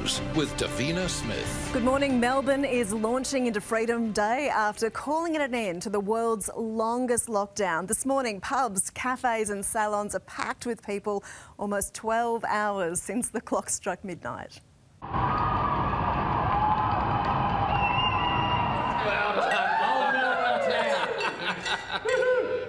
News with Davina Smith. Good morning. Melbourne is launching into Freedom Day after calling it an end to the world's longest lockdown. This morning, pubs, cafes and salons are packed with people almost 12 hours since the clock struck midnight.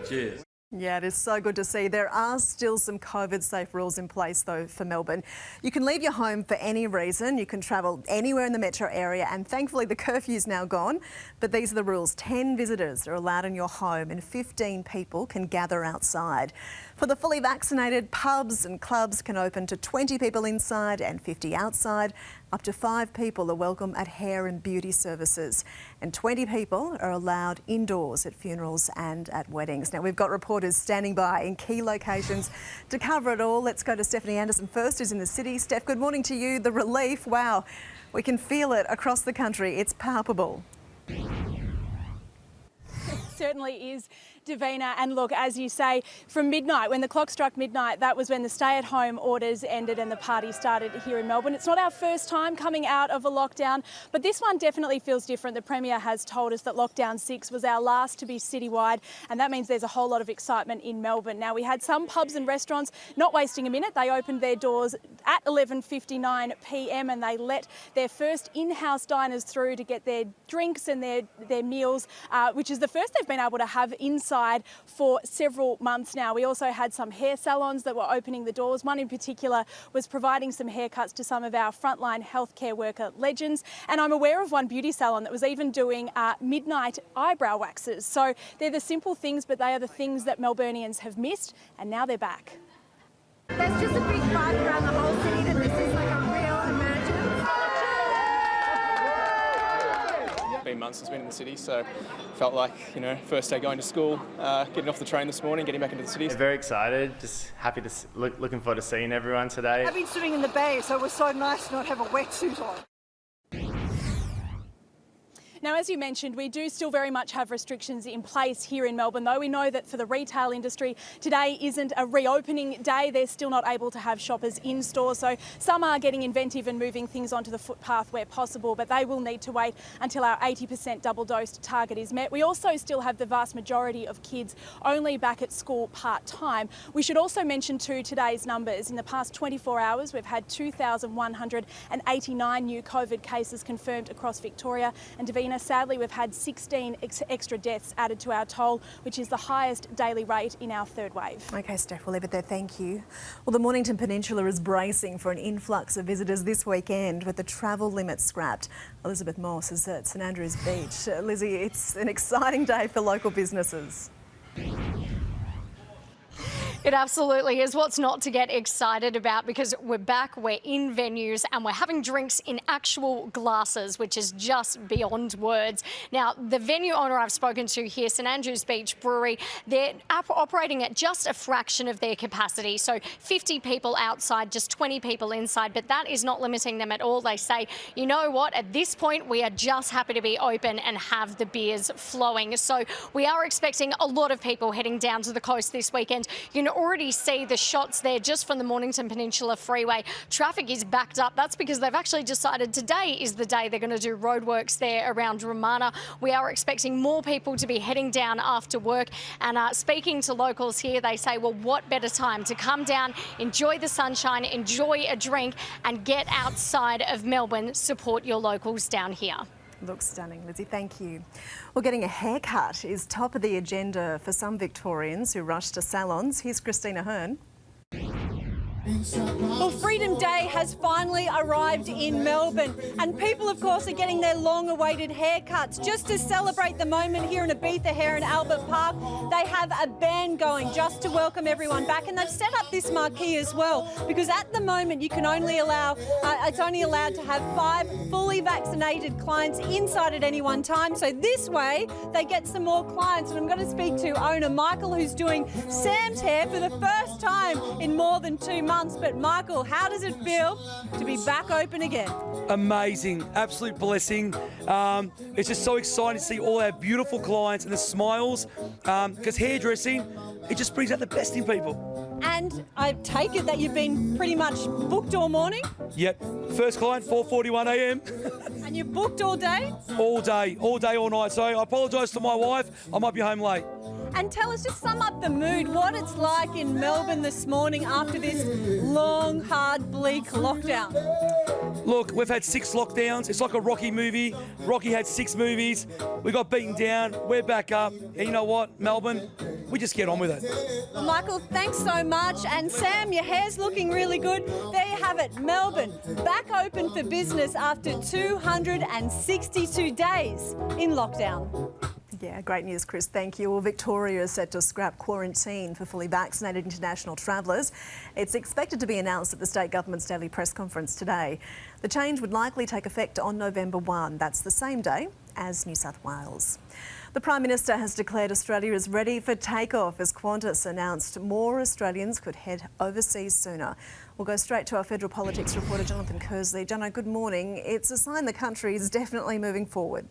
Cheers. Yeah, it is so good to see. There are still some COVID-safe rules in place, though, for Melbourne. You can leave your home for any reason. You can travel anywhere in the metro area, and thankfully the curfew's now gone. But these are the rules. 10 visitors are allowed in your home and 15 people can gather outside. For the fully vaccinated, pubs and clubs can open to 20 people inside and 50 outside. Up to 5 people are welcome at hair and beauty services. And 20 people are allowed indoors at funerals and at weddings. Now, we've got reporters standing by in key locations to cover it all. Let's go to Stephanie Anderson first, who's in the city. Steph, good morning to you. The relief, wow, we can feel it across the country. It's palpable. It certainly is, Davina. And look, as you say, from midnight, when the clock struck midnight, that was when the stay-at-home orders ended and the party started here in Melbourne. It's not our first time coming out of a lockdown, but this one definitely feels different. The Premier has told us that lockdown 6 was our last to be citywide, and that means there's a whole lot of excitement in Melbourne. Now, we had some pubs and restaurants not wasting a minute. They opened their doors at 11:59 p.m. and they let their first in-house diners through to get their drinks and their meals, which is the first they've been able to have inside for several months now. We also had some hair salons that were opening the doors. One in particular was providing some haircuts to some of our frontline healthcare worker legends. And I'm aware of one beauty salon that was even doing midnight eyebrow waxes. So they're the simple things, but they are the things that Melburnians have missed, and now they're back. There's just a big buzz around the whole city that this is like a real emergence. Been months since been in the city, so felt like, first day going to school, getting off the train this morning, getting back into the city. Very excited, just happy to looking forward to seeing everyone today. I've been swimming in the bay, so it was so nice to not have a wetsuit on. Now, as you mentioned, we do still very much have restrictions in place here in Melbourne, though we know that for the retail industry, today isn't a reopening day. They're still not able to have shoppers in store. So some are getting inventive and moving things onto the footpath where possible, but they will need to wait until our 80% double dosed target is met. We also still have the vast majority of kids only back at school part-time. We should also mention too today's numbers. In the past 24 hours, we've had 2,189 new COVID cases confirmed across Victoria. And Davina, sadly, we've had 16 extra deaths added to our toll, which is the highest daily rate in our third wave. OK, Steph, we'll leave it there. Thank you. Well, the Mornington Peninsula is bracing for an influx of visitors this weekend with the travel limit scrapped. Elizabeth Moss is at St Andrews Beach. Lizzie, it's an exciting day for local businesses. It absolutely is. What's not to get excited about, because we're back, we're in venues and we're having drinks in actual glasses, which is just beyond words. Now, the venue owner I've spoken to here, St Andrews Beach Brewery, they're operating at just a fraction of their capacity. So 50 people outside, just 20 people inside, but that is not limiting them at all. They say, you know what, at this point, we are just happy to be open and have the beers flowing. So we are expecting a lot of people heading down to the coast this weekend. You can already see the shots there just from the Mornington Peninsula Freeway. Traffic is backed up. That's because they've actually decided today is the day they're going to do roadworks there around Romana. We are expecting more people to be heading down after work. And speaking to locals here, they say, well, what better time to come down, enjoy the sunshine, enjoy a drink and get outside of Melbourne, support your locals down here. Looks stunning, Lizzie. Thank you. Well, getting a haircut is top of the agenda for some Victorians who rush to salons. Here's Christina Hearn. Well, Freedom Day has finally arrived in Melbourne, and people, of course, are getting their long-awaited haircuts. Just to celebrate the moment here in Ibiza Hair in Albert Park, they have a band going just to welcome everyone back, and they've set up this marquee as well, because at the moment you can only allow, it's only allowed to have 5 fully vaccinated clients inside at any one time. So this way they get some more clients, and I'm going to speak to owner Michael, who's doing Sam's hair for the first time in more than 2 months. But Michael, how does it feel to be back open again? Amazing, absolute blessing. It's just so exciting to see all our beautiful clients and the smiles, because hairdressing, it just brings out the best in people. And I take it that you've been pretty much booked all morning? Yep. First client, 4:41 a.m. And you're booked all day? all day, all night. So I apologise to my wife. I might be home late. And tell us, just sum up the mood, what it's like in Melbourne this morning after this long, hard, bleak lockdown. Look, we've had 6 lockdowns. It's like a Rocky movie. Rocky had 6 movies. We got beaten down. We're back up. And you know what, Melbourne, we just get on with it. Michael, thanks so much. And Sam, your hair's looking really good. There you have it, Melbourne, back open for business after 262 days in lockdown. Yeah, great news, Chris. Thank you. Well, Victoria is set to scrap quarantine for fully vaccinated international travellers. It's expected to be announced at the state government's daily press conference today. The change would likely take effect on November 1. That's the same day as New South Wales. The Prime Minister has declared Australia is ready for takeoff as Qantas announced more Australians could head overseas sooner. We'll go straight to our federal politics reporter, Jonathan Kersley. Jono, good morning. It's a sign the country is definitely moving forward.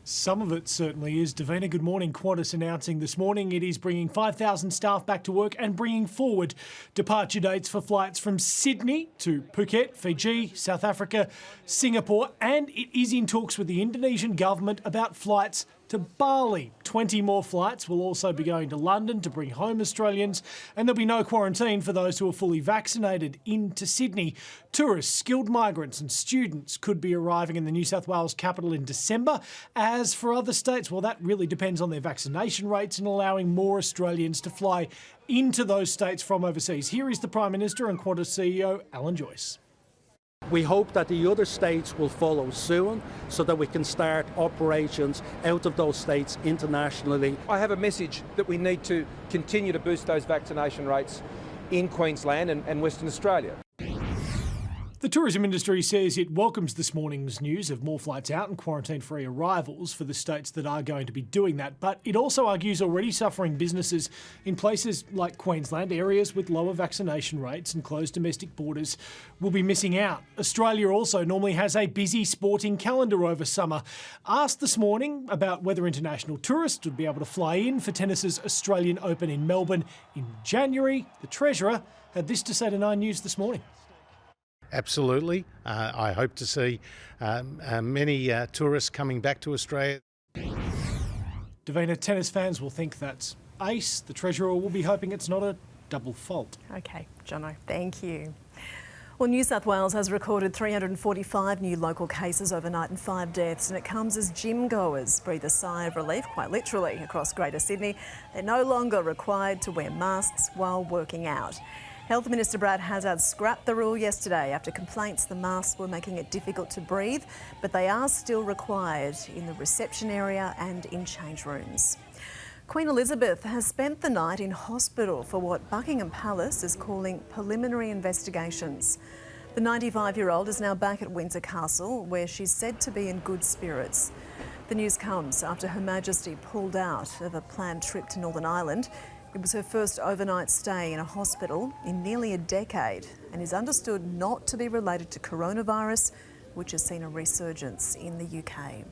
Some of it certainly is. Davina, good morning. Qantas announcing this morning it is bringing 5,000 staff back to work and bringing forward departure dates for flights from Sydney to Phuket, Fiji, South Africa, Singapore, and it is in talks with the Indonesian government about flights to Bali. 20 more flights will also be going to London to bring home Australians, and there'll be no quarantine for those who are fully vaccinated into Sydney. Tourists, skilled migrants and students could be arriving in the New South Wales capital in December. As for other states, well, that really depends on their vaccination rates and allowing more Australians to fly into those states from overseas. Here is the Prime Minister and Qantas CEO Alan Joyce. We hope that the other states will follow soon so that we can start operations out of those states internationally. I have a message that we need to continue to boost those vaccination rates in Queensland and Western Australia. The tourism industry says it welcomes this morning's news of more flights out and quarantine-free arrivals for the states that are going to be doing that. But it also argues already suffering businesses in places like Queensland, areas with lower vaccination rates and closed domestic borders, will be missing out. Australia also normally has a busy sporting calendar over summer. Asked this morning about whether international tourists would be able to fly in for tennis's Australian Open in Melbourne in January, the Treasurer had this to say to 9 News this morning. Absolutely. I hope to see many tourists coming back to Australia. Davina, tennis fans will think that's ace. The Treasurer will be hoping it's not a double fault. OK, Jono, thank you. Well, New South Wales has recorded 345 new local cases overnight and 5 deaths, and it comes as gym goers breathe a sigh of relief, quite literally, across Greater Sydney. They're no longer required to wear masks while working out. Health Minister Brad Hazzard scrapped the rule yesterday after complaints the masks were making it difficult to breathe, but they are still required in the reception area and in change rooms. Queen Elizabeth has spent the night in hospital for what Buckingham Palace is calling preliminary investigations. The 95-year-old is now back at Windsor Castle, where she's said to be in good spirits. The news comes after Her Majesty pulled out of a planned trip to Northern Ireland. It was her first overnight stay in a hospital in nearly a decade and is understood not to be related to coronavirus, which has seen a resurgence in the UK.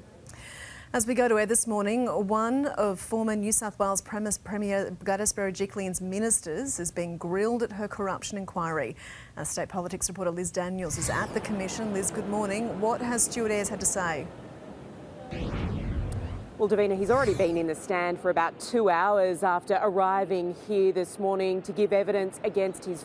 As we go to air this morning, one of former New South Wales Premier Gladys Berejiklian's ministers is being grilled at her corruption inquiry. Our state politics reporter Liz Daniels is at the Commission. Liz, good morning. What has Stuart Ayres had to say? Well, Davina, he's already been in the stand for about 2 hours after arriving here this morning to give evidence against his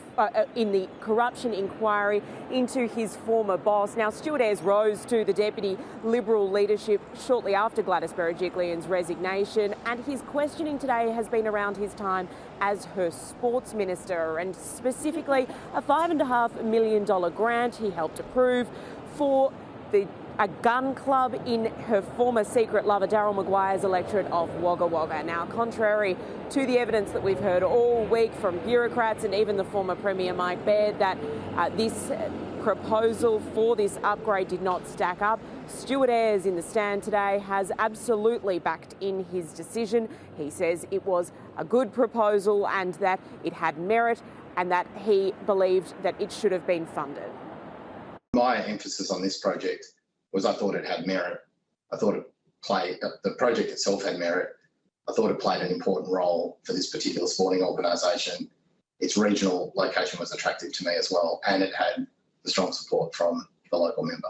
in the corruption inquiry into his former boss. Now, Stuart Ayres rose to the Deputy Liberal leadership shortly after Gladys Berejiklian's resignation, and his questioning today has been around his time as her sports minister, and specifically a $5.5 million grant he helped approve for a gun club in her former secret lover Daryl Maguire's electorate of Wagga Wagga. Now, contrary to the evidence that we've heard all week from bureaucrats and even the former Premier Mike Baird that this proposal for this upgrade did not stack up, Stuart Ayres in the stand today has absolutely backed in his decision. He says it was a good proposal and that it had merit and that he believed that it should have been funded. My emphasis on this project was I thought it had merit. I thought the project itself had merit. I thought it played an important role for this particular sporting organisation. its regional location was attractive to me as well, and it had the strong support from the local member.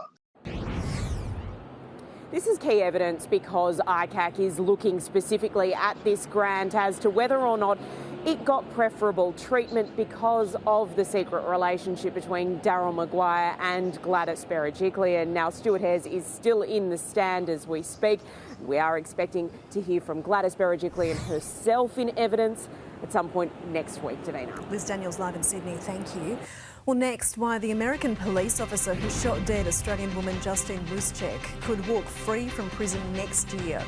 This is key evidence because ICAC is looking specifically at this grant as to whether or not it got preferable treatment because of the secret relationship between Daryl Maguire and Gladys Berejiklian. Now, Stuart Hares is still in the stand as we speak. We are expecting to hear from Gladys Berejiklian herself in evidence at some point next week, Davina. Liz Daniels live in Sydney, thank you. Well, next, why the American police officer who shot dead Australian woman Justine Ruszczyk could walk free from prison next year.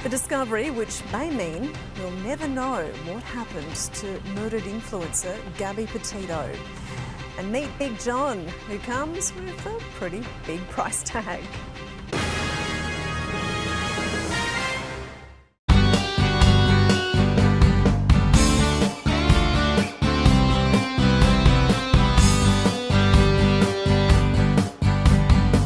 The discovery, which may mean we'll never know what happened to murdered influencer Gabby Petito. And meet Big John, who comes with a pretty big price tag.